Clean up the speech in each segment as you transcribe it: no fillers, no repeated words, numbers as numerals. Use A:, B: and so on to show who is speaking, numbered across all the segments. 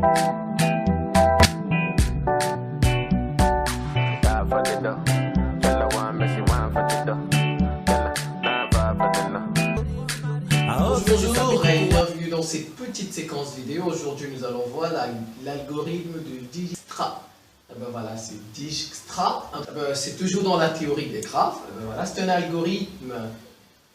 A: Bonjour et bienvenue dans cette petite séquence vidéo. Aujourd'hui nous allons voir l'algorithme de Dijkstra. Voilà, c'est Dijkstra. C'est toujours dans la théorie des graphes. Voilà, c'est un algorithme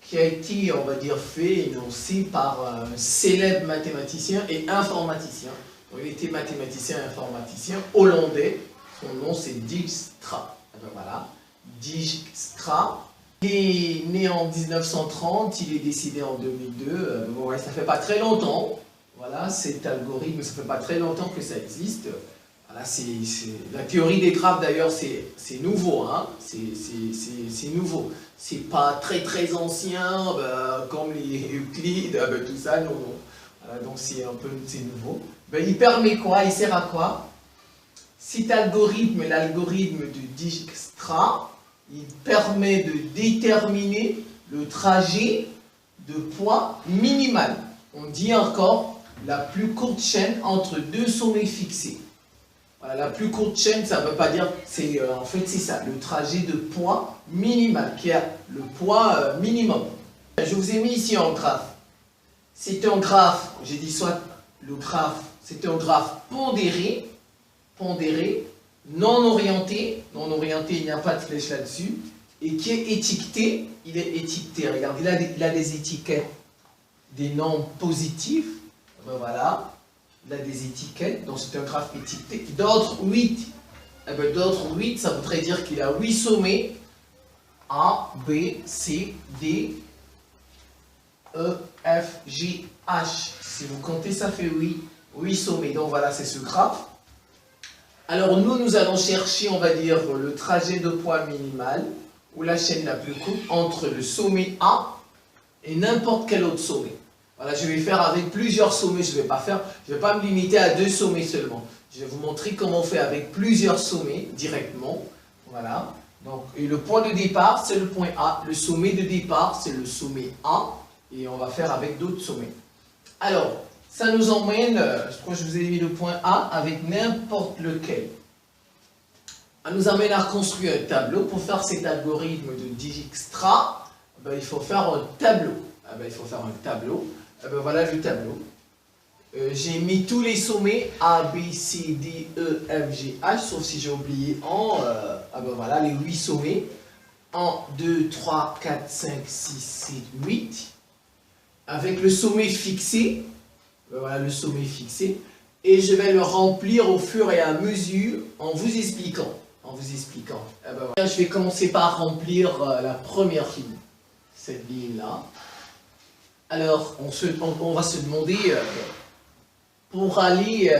A: qui a été, on va dire, fait, énoncé par un célèbre mathématicien et informaticien. Donc, il était mathématicien et informaticien hollandais. Son nom c'est Dijkstra. Voilà, Dijkstra. Il est né en 1930, il est décédé en 2002. Bon, ouais, ça fait pas très longtemps. Voilà, cet algorithme, ça fait pas très longtemps que ça existe. Voilà, la théorie des graphes d'ailleurs, c'est nouveau, hein. C'est nouveau. C'est pas très ancien, comme les Euclides, tout ça, non. Voilà, donc c'est nouveau. Il permet quoi? Il sert à quoi? Cet algorithme, l'algorithme de Dijkstra, il permet de déterminer le trajet de poids minimal. On dit encore la plus courte chaîne entre deux sommets fixés. Voilà, la plus courte chaîne, ça ne veut pas dire, en fait c'est ça, le trajet de poids minimal, qui a le poids minimum. Je vous ai mis ici un graphe. C'est un graphe, j'ai dit soit le graphe, c'est un graphe pondéré, non orienté, il n'y a pas de flèche là-dessus, et qui est étiqueté, regarde, il a des étiquettes, des nombres positifs, voilà, il a des étiquettes, donc c'est un graphe étiqueté, d'ordre 8, d'ordre 8, ça voudrait dire qu'il a 8 sommets, A, B, C, D, E, F, G, H, si vous comptez ça fait 8 sommets, donc voilà c'est ce graphe. Alors nous allons chercher, on va dire, le trajet de poids minimal, ou la chaîne la plus courte, entre le sommet A et n'importe quel autre sommet. Voilà, je vais faire avec plusieurs sommets, je ne vais pas me limiter à 2 sommets seulement. Je vais vous montrer comment on fait avec plusieurs sommets, directement. Voilà, donc, et le point de départ, c'est le point A. Le sommet de départ, c'est le sommet A, et on va faire avec d'autres sommets. Alors, ça nous emmène, je crois que je vous ai mis le point A avec n'importe lequel. Ça nous amène à construire un tableau. Pour faire cet algorithme de Dijkstra, il faut faire un tableau. Voilà le tableau. J'ai mis tous les sommets A, B, C, D, E, F, G, H, sauf si j'ai oublié voilà les 8 sommets. 1, 2, 3, 4, 5, 6, 7, 8. Avec le sommet fixé. Voilà le sommet fixé, et je vais le remplir au fur et à mesure en vous expliquant. Voilà. Je vais commencer par remplir la première ligne, cette ligne-là. Alors, on va se demander, pour aller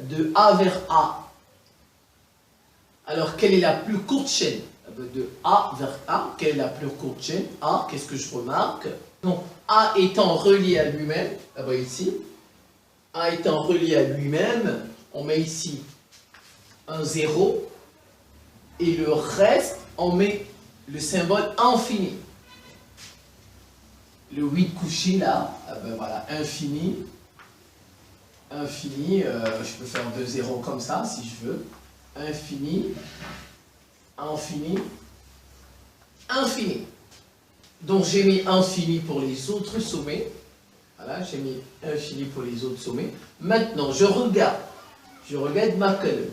A: de A vers A, alors quelle est la plus courte chaîne? De A vers A, quelle est la plus courte chaîne? A, qu'est-ce que je remarque? Donc, A étant relié à lui-même, ici, A étant relié à lui-même, on met ici un 0, et le reste, on met le symbole infini. Le 8 couché là, voilà, infini, je peux faire 2 zéros comme ça si je veux, infini, infini. Donc j'ai mis infini pour les autres sommets. Voilà, j'ai mis infini pour les autres sommets. Maintenant, je regarde ma colonne.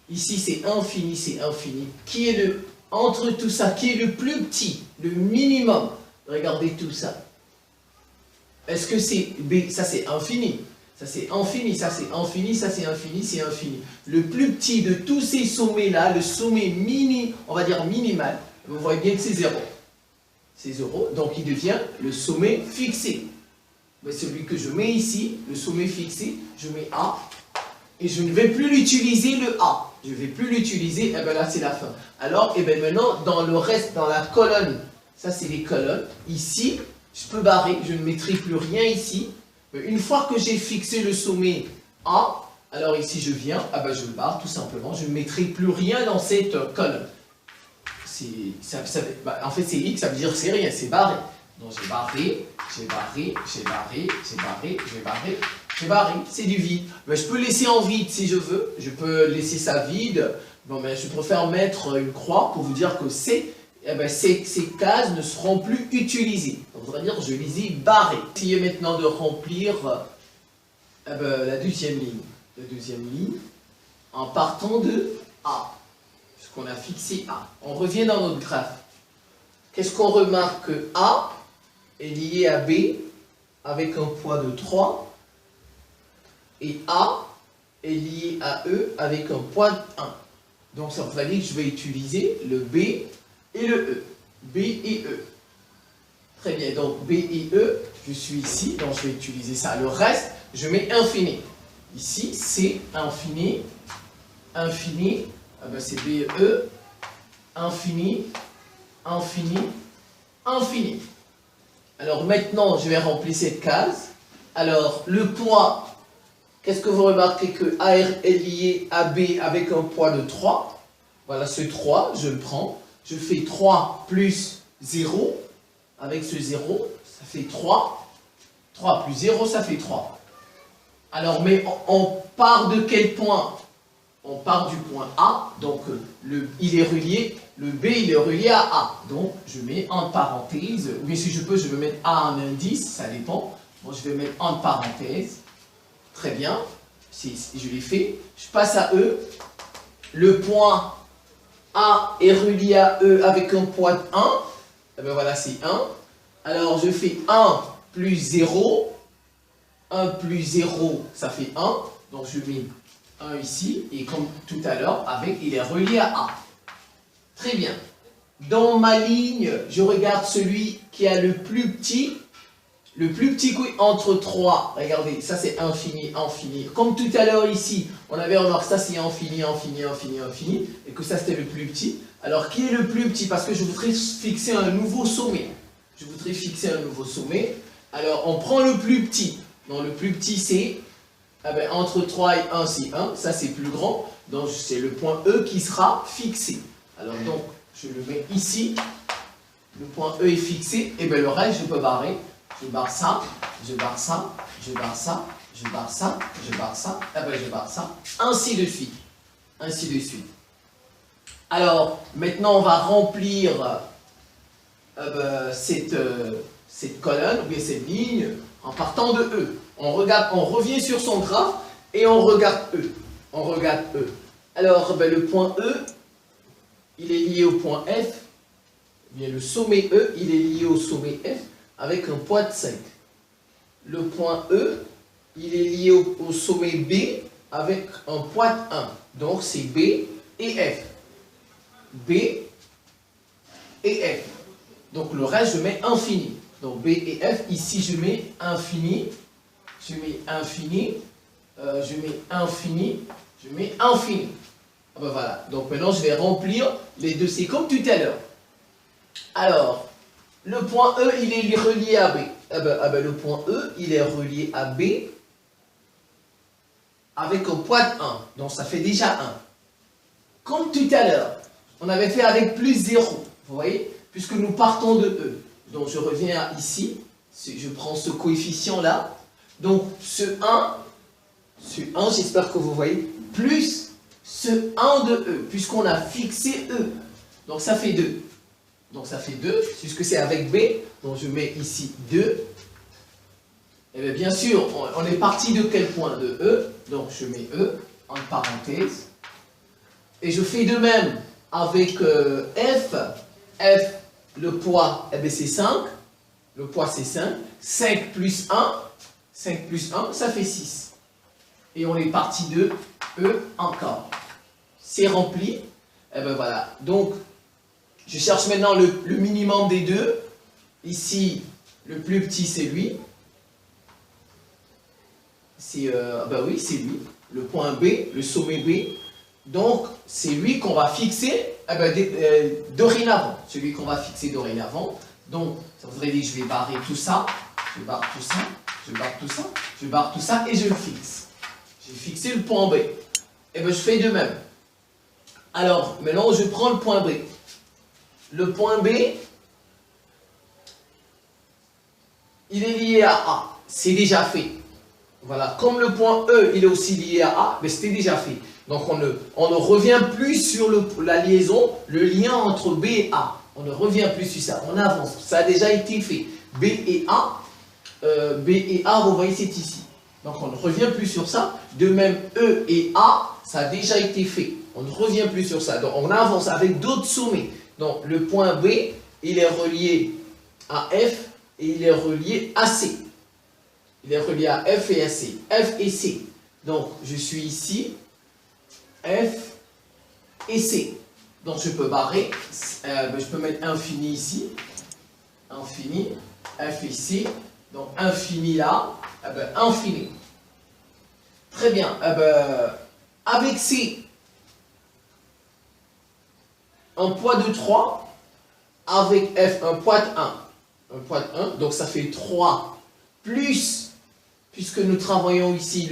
A: Ici, c'est infini. Qui est entre tout ça, qui est le plus petit, le minimum? Regardez tout ça. Est-ce que c'est B? Ça, c'est infini. Ça, c'est infini. Ça, c'est infini. Ça, c'est infini. C'est infini. Le plus petit de tous ces sommets-là, le sommet on va dire minimal, vous voyez bien que c'est 0. C'est 0, donc il devient le sommet fixé. Mais celui que je mets ici, le sommet fixé, je mets A, et je ne vais plus l'utiliser le A. Je ne vais plus l'utiliser, et bien là c'est la fin. Alors, et bien maintenant, dans le reste, dans la colonne, ça c'est les colonnes, ici, je peux barrer, je ne mettrai plus rien ici. Mais une fois que j'ai fixé le sommet A, alors ici je viens, je le barre tout simplement, je ne mettrai plus rien dans cette colonne. En fait c'est X, ça veut dire c'est rien, c'est barré. Donc j'ai barré, C'est barré, c'est du vide. Ben, je peux laisser en vide si je veux. Je peux laisser ça vide. Bon, ben, je préfère mettre une croix pour vous dire que ces cases ne seront plus utilisées. Donc, on va dire que je les ai barrées. Essayez maintenant de remplir la deuxième ligne. La deuxième ligne en partant de A. Puisqu'on a fixé A. On revient dans notre graphe. Qu'est-ce qu'on remarque? Que A est lié à B avec un poids de 3. Et A est lié à E avec un poids de 1. Donc ça veut dire que je vais utiliser le B et le E. B et E. Très bien, donc B et E, je suis ici, donc je vais utiliser ça. Le reste, je mets infini. Ici, c'est infini. Infini, c'est B et E. Infini, infini, infini. Alors maintenant, je vais remplir cette case. Alors, le poids... Qu'est-ce que vous remarquez que AR est lié à B avec un poids de 3. Voilà, ce 3, je le prends. Je fais 3 plus 0. Avec ce 0, ça fait 3. 3 plus 0, ça fait 3. Alors, mais on part de quel point? On part du point A. Donc, il est relié. Le B, il est relié à A. Donc, je mets en parenthèse. Ou bien si je peux, je vais mettre A en indice. Ça dépend. Bon, je vais mettre en parenthèse. Très bien, je l'ai fait. Je passe à E. Le point A est relié à E avec un poids de 1. Et bien voilà, c'est 1. Alors je fais 1 plus 0. 1 plus 0, ça fait 1. Donc je mets 1 ici. Et comme tout à l'heure, il est relié à A. Très bien. Dans ma ligne, je regarde celui qui a le plus petit. Le plus petit coup entre 3, regardez, ça c'est infini, infini. Comme tout à l'heure ici, on avait remarqué ça c'est infini, infini, infini, infini, et que ça c'était le plus petit. Alors qui est le plus petit? Parce que je voudrais fixer un nouveau sommet. Je voudrais fixer un nouveau sommet. Alors on prend le plus petit. Donc le plus petit c'est entre 3 et 1 c'est 1, ça c'est plus grand. Donc c'est le point E qui sera fixé. Alors donc je le mets ici. Le point E est fixé, et bien le reste je peux barrer. Je barre ça, je barre ça, je barre ça, je barre ça, je barre ça, je barre ça, ainsi de suite. Ainsi de suite. Alors, maintenant, on va remplir cette colonne, ou bien cette ligne, en partant de E. On revient sur son graphe, et on regarde E. On regarde E. Alors, le point E, il est lié au point F. Bien, le sommet E, il est lié au sommet F. Avec un poids de 5. Le point E, il est lié au sommet B avec un poids de 1. Donc c'est B et F. B et F. Donc le reste, je mets infini. Donc B et F, ici je mets infini. Je mets infini. Je mets infini. Je mets infini. Voilà. Donc maintenant, je vais remplir les deux. C'est comme tout à l'heure. Alors, le point E, il est relié à B. Le point E, il est relié à B avec un poids de 1. Donc, ça fait déjà 1. Comme tout à l'heure, on avait fait avec plus 0. Vous voyez? Puisque nous partons de E. Donc, je reviens ici. Je prends ce coefficient-là. Donc, ce 1, j'espère que vous voyez, plus ce 1 de E, puisqu'on a fixé E. Donc, ça fait 2. Donc ça fait 2, puisque c'est avec B, donc je mets ici 2. Et bien sûr, on est parti de quel point? De E, donc je mets E en parenthèse. Et je fais de même avec F. F, le poids, c'est 5. Le poids c'est 5. 5 plus 1, 5 plus 1, ça fait 6. Et on est parti de E encore. C'est rempli. Et bien voilà, donc... Je cherche maintenant le minimum des deux. Ici, le plus petit, c'est lui. Oui, c'est lui. Le point B, le sommet B. Donc, c'est lui qu'on va fixer dorénavant. Celui qu'on va fixer dorénavant. Donc, ça voudrait dire que je vais barrer tout ça. Je barre tout ça. Je barre tout ça. Je barre tout ça et je le fixe. J'ai fixé le point B. Et bien, je fais de même. Alors, maintenant, je prends le point B. Le point B, il est lié à A. C'est déjà fait. Voilà, comme le point E, il est aussi lié à A, mais c'était déjà fait. Donc on ne revient plus sur la liaison, le lien entre B et A. On ne revient plus sur ça, on avance. Ça a déjà été fait. B et A, vous voyez, c'est ici. Donc on ne revient plus sur ça. De même, E et A, ça a déjà été fait. On ne revient plus sur ça. Donc on avance avec d'autres sommets. Donc le point B, il est relié à F et il est relié à C. Il est relié à F et à C. F et C. Donc je suis ici, F et C. Donc je peux barrer, je peux mettre infini ici, infini, F et C. Donc infini là, infini. Très bien. Avec C, un poids de 3, avec F, un poids de 1. Un poids de 1, donc ça fait 3 plus, puisque nous travaillons ici,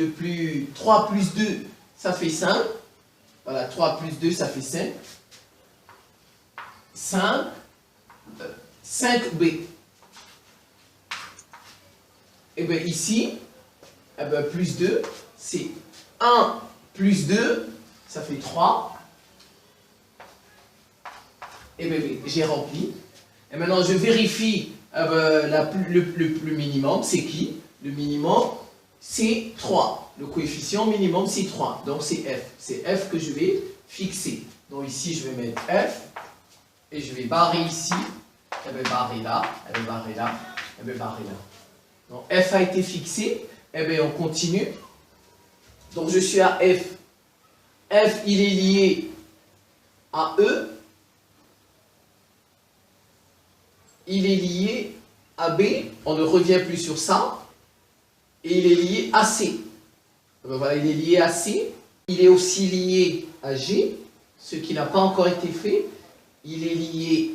A: 3 plus 2, ça fait 5. Voilà, 3 plus 2, ça fait 5. 5B. Et bien ici, plus 2, c'est 1 plus 2, ça fait 3. Et bien j'ai rempli. Et maintenant je vérifie le minimum, c'est qui? Le minimum, c'est 3. Le coefficient minimum, c'est 3. Donc c'est F. C'est F que je vais fixer. Donc ici, je vais mettre F. Et je vais barrer ici. Et bien barrer là. Et bien barrer là. Et bien barrer là. Donc F a été fixé. Et bien on continue. Donc je suis à F. F, il est lié à E. Il est lié à B. On ne revient plus sur ça. Et il est lié à C. Ben voilà, il est lié à C. Il est aussi lié à G, ce qui n'a pas encore été fait. Il est lié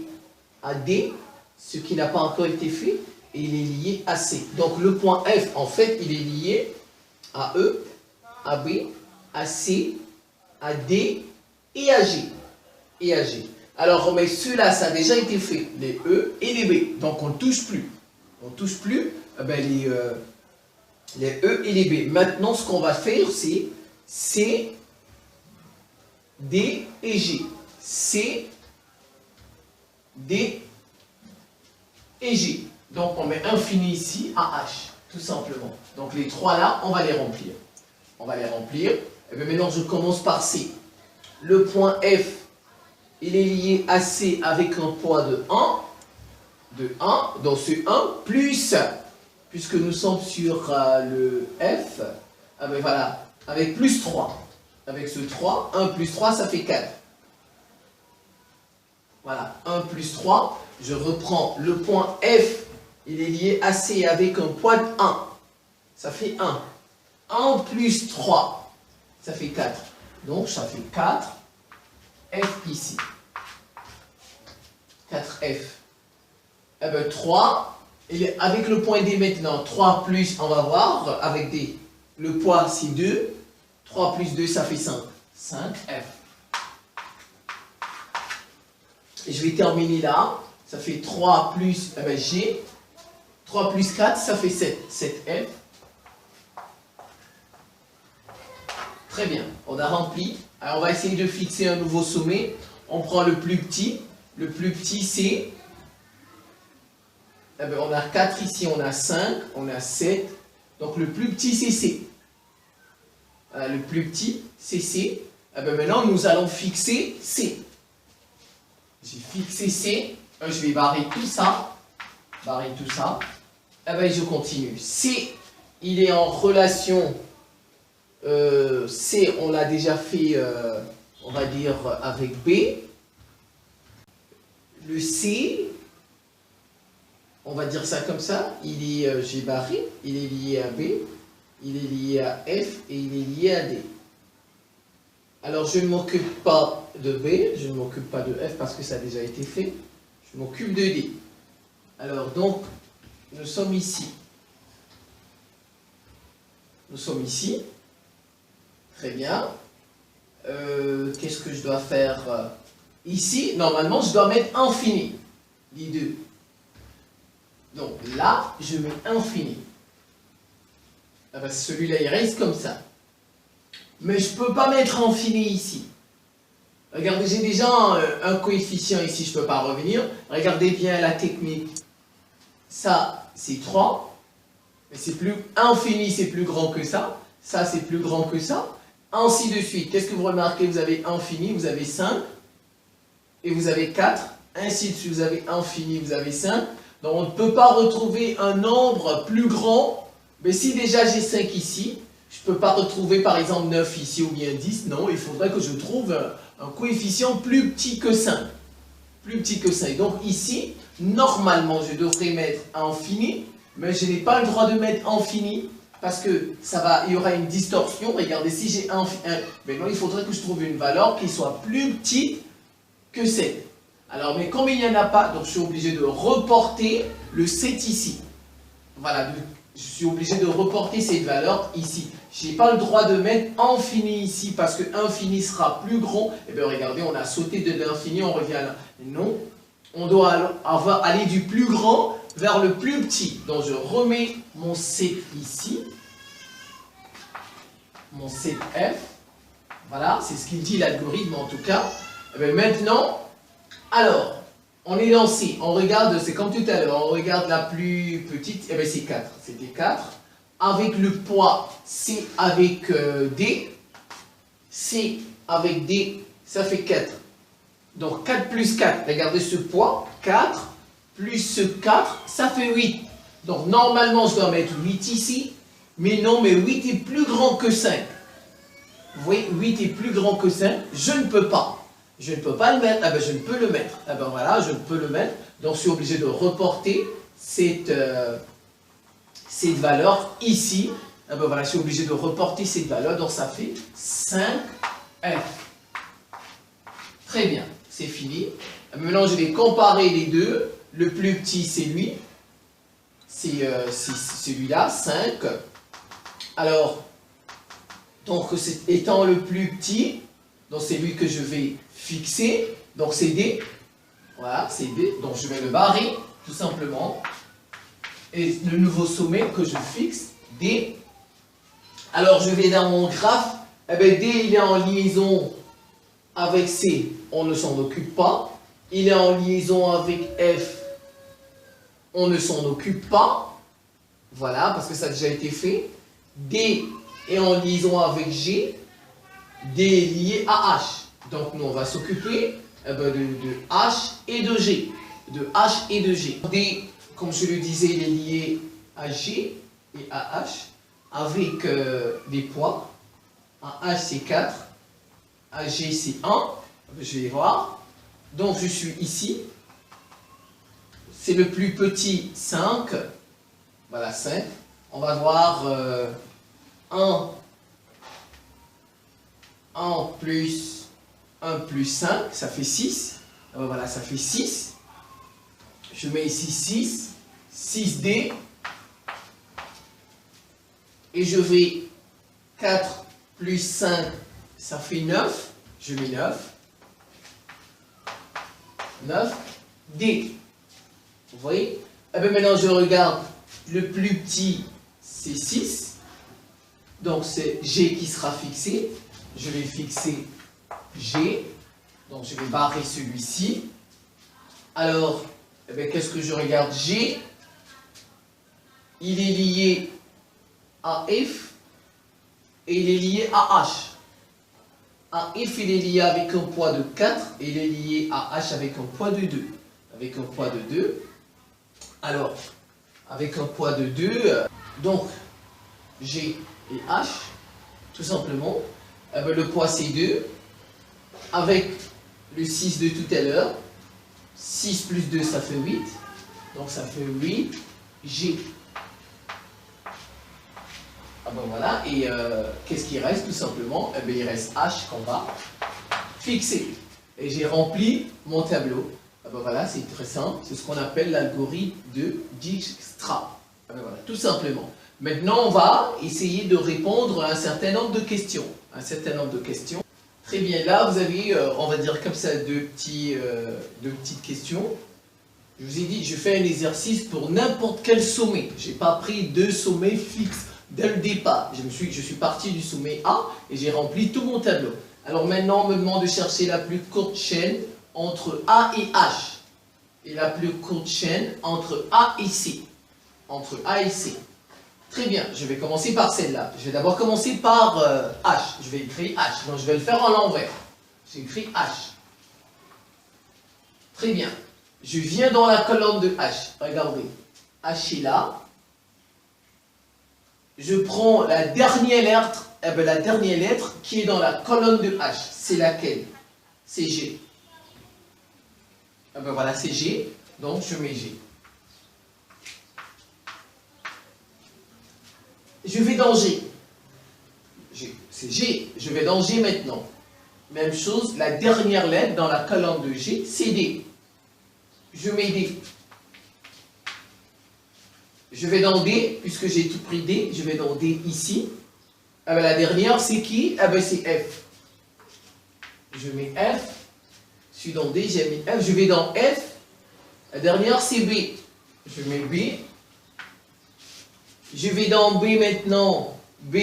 A: à D, ce qui n'a pas encore été fait. Et il est lié à C. Donc le point F, en fait, il est lié à E, à B, à C, à D et à G. Et à G. Alors, mais ceux-là, ça a déjà été fait, les E et les B. Donc on ne touche plus. On ne touche plus les E et les B. Maintenant, ce qu'on va faire, c'est C, D et G. C, D et G. Donc, on met infini ici à H, tout simplement. Donc, les trois là, on va les remplir. On va les remplir. Et bien maintenant, je commence par C. Le point F, il est lié à C avec un poids de 1. De 1. Donc, c'est 1 plus... Puisque nous sommes sur le F, voilà, avec plus 3. Avec ce 3, 1 plus 3, ça fait 4. Voilà, 1 plus 3. Je reprends le point F, il est lié à C avec un poids de 1. Ça fait 1. 1 plus 3, ça fait 4. Donc, ça fait 4. F ici. 4F. 3. Et avec le point D maintenant, 3 plus, on va voir, avec D, le poids c'est 2, 3 plus 2 ça fait 5, 5F. Et je vais terminer là, ça fait 3 plus G, 3 plus 4 ça fait 7, 7F. Très bien, on a rempli. Alors on va essayer de fixer un nouveau sommet. On prend le plus petit c'est... on a 4 ici, on a 5, on a 7. Donc le plus petit c'est C. Voilà, le plus petit c'est C. Maintenant nous allons fixer C. J'ai fixé C. Je vais barrer tout ça. Barrer tout ça. Je continue. C, il est en relation. C, on l'a déjà fait, on va dire, avec B. Le C... On va dire ça comme ça, j'ai barré, il est lié à B, il est lié à F et il est lié à D. Alors je ne m'occupe pas de B, je ne m'occupe pas de F parce que ça a déjà été fait, je m'occupe de D. Alors donc, nous sommes ici. Nous sommes ici. Très bien. Qu'est-ce que je dois faire ici? Normalement, je dois mettre infini, les deux. Donc là, je mets infini. Ah ben, celui-là, il reste comme ça. Mais je ne peux pas mettre infini ici. Regardez, j'ai déjà un coefficient ici, je ne peux pas revenir. Regardez bien la technique. Ça, c'est 3. Mais c'est plus infini, c'est plus grand que ça. Ça, c'est plus grand que ça. Ainsi de suite. Qu'est-ce que vous remarquez? Vous avez infini, vous avez 5. Et vous avez 4. Ainsi de suite, vous avez infini, vous avez 5. Donc, on ne peut pas retrouver un nombre plus grand. Mais si déjà j'ai 5 ici, je ne peux pas retrouver par exemple 9 ici ou bien 10. Non, il faudrait que je trouve un coefficient plus petit que 5. Plus petit que 5. Donc ici, normalement, je devrais mettre infini. Mais je n'ai pas le droit de mettre infini. Parce que il y aura une distorsion. Regardez, si j'ai maintenant, il faudrait que je trouve une valeur qui soit plus petite que 7. Alors, mais comme il n'y en a pas, donc je suis obligé de reporter le 7 ici. Voilà, je suis obligé de reporter cette valeur ici. Je n'ai pas le droit de mettre infini ici parce que infini sera plus grand. Et bien regardez, on a sauté de l'infini, on revient là. Non, on doit aller du plus grand vers le plus petit. Donc je remets mon 7 ici. Mon 7F. Voilà, c'est ce qu'il dit l'algorithme en tout cas. Et bien maintenant, alors, on est lancé, on regarde, c'est comme tout à l'heure, on regarde la plus petite, et bien c'est 4, c'était 4. Avec le poids, C avec D, C avec D, ça fait 4. Donc 4 plus 4, regardez ce poids, 4 plus ce 4, ça fait 8. Donc normalement je dois mettre 8 ici, mais non, mais 8 est plus grand que 5. Vous voyez, 8 est plus grand que 5, je ne peux pas. Je ne peux pas le mettre, ah ben je ne peux le mettre. Ah ben voilà, je ne peux le mettre. Donc je suis obligé de reporter cette valeur ici. Ah ben voilà, je suis obligé de reporter cette valeur. Donc ça fait 5F. Très bien, c'est fini. Maintenant je vais comparer les deux. Le plus petit c'est lui. C'est celui-là, 5. Alors, donc étant le plus petit, donc c'est lui que je vais fixer, donc c'est D, voilà, c'est D, donc je vais le barrer, tout simplement, et le nouveau sommet que je fixe, D, alors je vais dans mon graphe, eh bien D il est en liaison avec C, on ne s'en occupe pas, il est en liaison avec F, on ne s'en occupe pas, voilà, parce que ça a déjà été fait, D est en liaison avec G, D est lié à H. Donc nous on va s'occuper de H et de G. De H et de G. D, comme je le disais, il est lié à G et à H avec des poids. À H c'est 4, à G c'est 1. Je vais voir. Donc je suis ici. C'est le plus petit 5. Voilà 5. On va voir 1 plus 5, ça fait 6. Voilà, ça fait 6. Je mets ici 6, 6D. Et je vais 4 plus 5, ça fait 9. Je mets 9. 9D. Vous voyez? Et bien maintenant, je regarde le plus petit, c'est 6. Donc c'est G qui sera fixé. Je vais fixer G. Donc je vais barrer celui-ci. Alors, eh qu'est-ce que je regarde? G, il est lié à F et il est lié à H. À F, il est lié avec un poids de 4 et il est lié à H avec un poids de 2. Avec un poids de 2. Alors, avec un poids de 2, donc G et H, tout simplement, le poids c'est 2, avec le 6 de tout à l'heure, 6 plus 2 ça fait 8, donc ça fait 8, G. Ah ben voilà, et qu'est-ce qui reste tout simplement? Eh bien, il reste H qu'on va fixer. Et j'ai rempli mon tableau. Ah ben voilà, c'est très simple, c'est ce qu'on appelle l'algorithme de Dijkstra. Ah ben voilà, tout simplement. Maintenant, on va essayer de répondre à un certain nombre de questions. Très bien, là, vous avez, on va dire comme ça, deux petites questions. Je vous ai dit, je fais un exercice pour n'importe quel sommet. Je n'ai pas pris deux sommets fixes. dès le départ. Je suis parti du sommet A et j'ai rempli tout mon tableau. Alors maintenant, on me demande de chercher la plus courte chaîne entre A et H. Et la plus courte chaîne entre A et C. Entre A et C. Très bien, je vais commencer par celle-là. Je vais d'abord commencer par H. Je vais écrire H. Donc je vais le faire en l'envers. J'écris H. Très bien. Je viens dans la colonne de H. Regardez. H est là. Je prends la dernière lettre, qui est dans la colonne de H. C'est laquelle? C'est G. Voilà, c'est G. Donc je mets G. Je vais dans G. C'est G. Je vais dans G maintenant. Même chose, la dernière lettre dans la colonne de G, c'est D. Je mets D. Je vais dans D, puisque j'ai tout pris D, je vais dans D ici. La dernière, c'est qui? C'est F. Je mets F. Je suis dans D, j'ai mis F. Je vais dans F. La dernière, c'est B. Je mets B. Je vais dans B maintenant. B,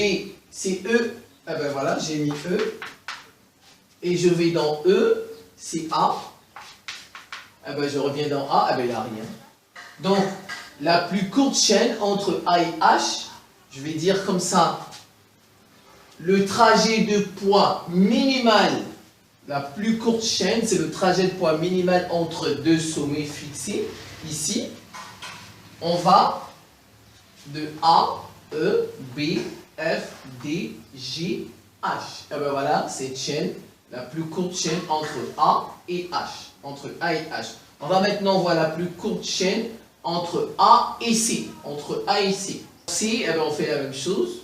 A: c'est E. Voilà, j'ai mis E. Et je vais dans E, c'est A. Je reviens dans A, il n'y a rien. Donc, la plus courte chaîne entre A et H, je vais dire comme ça, le trajet de poids minimal, la plus courte chaîne, c'est le trajet de poids minimal entre deux sommets fixés. Ici, on va de A, E, B, F, D, G, H. Voilà, cette chaîne, la plus courte chaîne entre A et H. Entre A et H. On va maintenant voir la plus courte chaîne entre A et C. Entre A et C. C, on fait la même chose.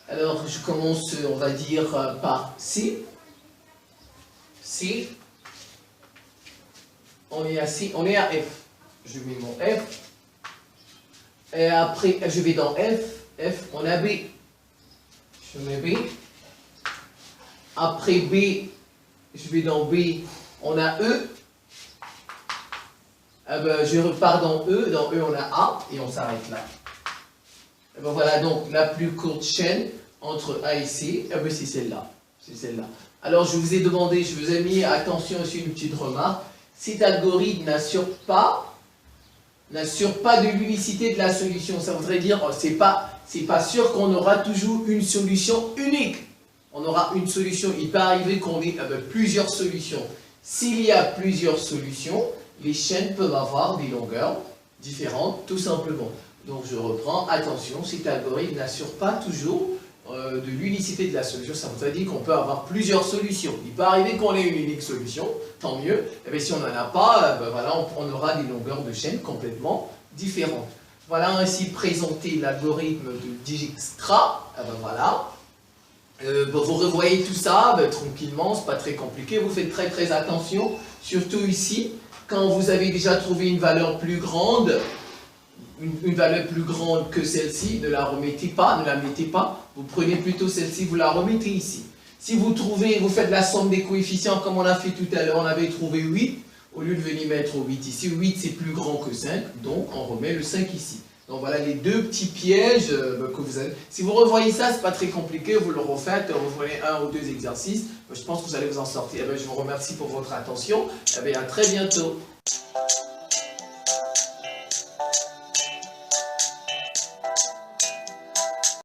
A: Alors, je commence, on va dire, par C. C. On est à C, on est à F. Je mets mon F. Et après, je vais dans F. F, on a B. Je mets B. Après B, je vais dans B, on a E. Je repars dans E. Dans E, on a A. Et on s'arrête là. Voilà donc la plus courte chaîne entre A et C. C'est celle-là. C'est celle-là. Alors, je vous ai demandé, je vous ai mis, attention aussi une petite remarque. Cet algorithme n'assure pas de l'unicité de la solution. Ça voudrait dire, c'est pas sûr qu'on aura toujours une solution unique. On aura une solution. Il peut arriver qu'on ait plusieurs solutions. S'il y a plusieurs solutions, les chaînes peuvent avoir des longueurs différentes, tout simplement. Donc je reprends, attention, cet algorithme n'assure pas toujours de l'unicité de la solution. Ça voudrait dire qu'on peut avoir plusieurs solutions. Il peut arriver qu'on ait une unique solution, tant mieux. Et si on n'en a pas, voilà, on aura des longueurs de chaîne complètement différentes. Voilà ainsi présenté l'algorithme de Dijkstra. Voilà. Vous revoyez tout ça tranquillement, c'est pas très compliqué. Vous faites très attention, surtout ici, quand vous avez déjà trouvé une valeur plus grande, une valeur plus grande que celle-ci, ne la remettez pas, ne la mettez pas. Vous prenez plutôt celle-ci, vous la remettez ici. Si vous trouvez, vous faites la somme des coefficients comme on a fait tout à l'heure, on avait trouvé 8, au lieu de venir mettre 8 ici, 8 c'est plus grand que 5, donc on remet le 5 ici. Donc voilà les deux petits pièges que vous avez. Si vous revoyez ça, c'est pas très compliqué, vous le refaites, vous voyez un ou deux exercices. Je pense que vous allez vous en sortir. Je vous remercie pour votre attention. À très bientôt.